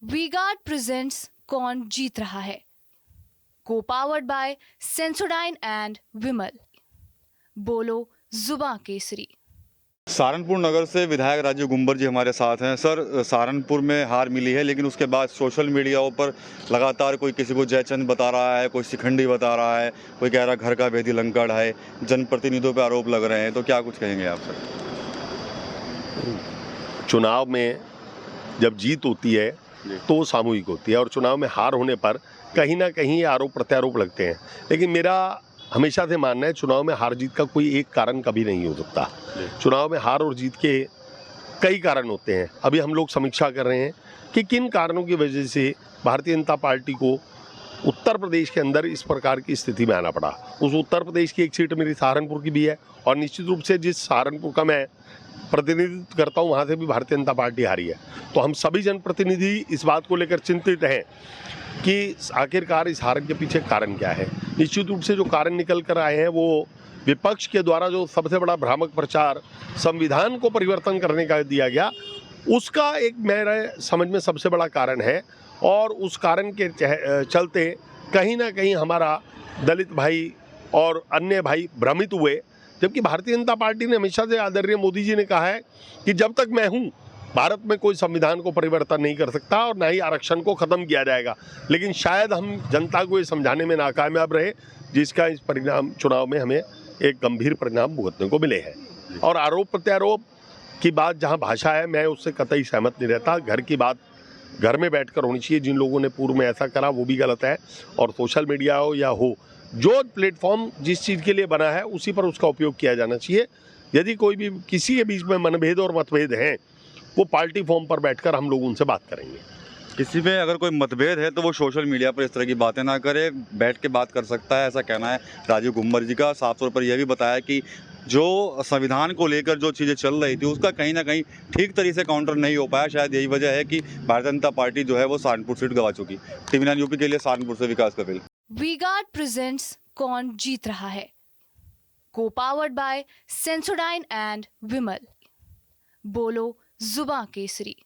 V-Guard presents कौन जीत रहा है, को पावर्ड बाय सेंसोडाइन एंड विमल। बोलो जुबां केसरी। सहारनपुर नगर से विधायक राजू गुम्बर जी हमारे साथ हैं। सर, सहारनपुर में हार मिली है, लेकिन उसके बाद सोशल मीडिया पर लगातार कोई किसी को जयचंद बता रहा है, कोई शिखंडी बता रहा है, कोई कह रहा है घर का भेदी लंकड़ है, जनप्रतिनिधियों पर आरोप लग रहे हैं। तो क्या कुछ कहेंगे आप सर? चुनाव में जब जीत होती है तो वो सामूहिक होती है, और चुनाव में हार होने पर कहीं ना कहीं आरोप प्रत्यारोप लगते हैं। लेकिन मेरा हमेशा से मानना है, चुनाव में हार जीत का कोई एक कारण कभी नहीं हो सकता। चुनाव में हार और जीत के कई कारण होते हैं। अभी हम लोग समीक्षा कर रहे हैं कि किन कारणों की वजह से भारतीय जनता पार्टी को उत्तर प्रदेश के अंदर इस प्रकार की स्थिति में आना पड़ा। उस उत्तर प्रदेश की एक सीट मेरी सहारनपुर की भी है, और निश्चित रूप से जिस सहारनपुर का मैं प्रतिनिधित्व करता हूँ वहाँ से भी भारतीय जनता पार्टी हारी है। तो हम सभी जनप्रतिनिधि इस बात को लेकर चिंतित हैं कि आखिरकार इस हार के पीछे कारण क्या है। निश्चित रूप से जो कारण निकल कर आए हैं वो विपक्ष के द्वारा जो सबसे बड़ा भ्रामक प्रचार संविधान को परिवर्तन करने का दिया गया, उसका एक मेरे समझ में सबसे बड़ा कारण है। और उस कारण के चलते कहीं ना कहीं हमारा दलित भाई और अन्य भाई भ्रमित हुए। जबकि भारतीय जनता पार्टी ने हमेशा से, आदरणीय मोदी जी ने कहा है कि जब तक मैं हूँ भारत में कोई संविधान को परिवर्तन नहीं कर सकता और ना ही आरक्षण को ख़त्म किया जाएगा। लेकिन शायद हम जनता को ये समझाने में नाकामयाब रहे, जिसका इस परिणाम चुनाव में हमें एक गंभीर परिणाम भुगतने को मिले हैं। और आरोप प्रत्यारोप की बात जहाँ भाषा है, मैं उससे कतई सहमत नहीं रहता। घर की बात घर में बैठकर होनी चाहिए। जिन लोगों ने पूर्व में ऐसा करा वो भी गलत है, और सोशल मीडिया हो या हो, जो प्लेटफॉर्म जिस चीज़ के लिए बना है उसी पर उसका उपयोग किया जाना चाहिए। यदि कोई भी किसी के बीच में मनभेद और मतभेद हैं, वो पार्टी फॉर्म पर बैठकर हम लोग उनसे बात करेंगे। किसी में अगर कोई मतभेद है तो वो सोशल मीडिया पर इस तरह की बातें ना करे, बैठ के बात कर सकता है, ऐसा कहना है राजू गुम्बर जी का। साफ तौर पर यह भी बताया कि जो संविधान को लेकर जो चीज़ें चल रही थी उसका कहीं ना कहीं ठीक तरीके से काउंटर नहीं हो पाया। शायद यही वजह है कि भारतीय जनता पार्टी जो है वो सहारनपुर सीट गंवा चुकी। TV9 यूपी के लिए सहारनपुर से विकास कपिल। वी-गार्ड प्रेजेंट्स कौन जीत रहा है, को पावर्ड बाय सेंसोडाइन एंड विमल। बोलो जुबां केसरी।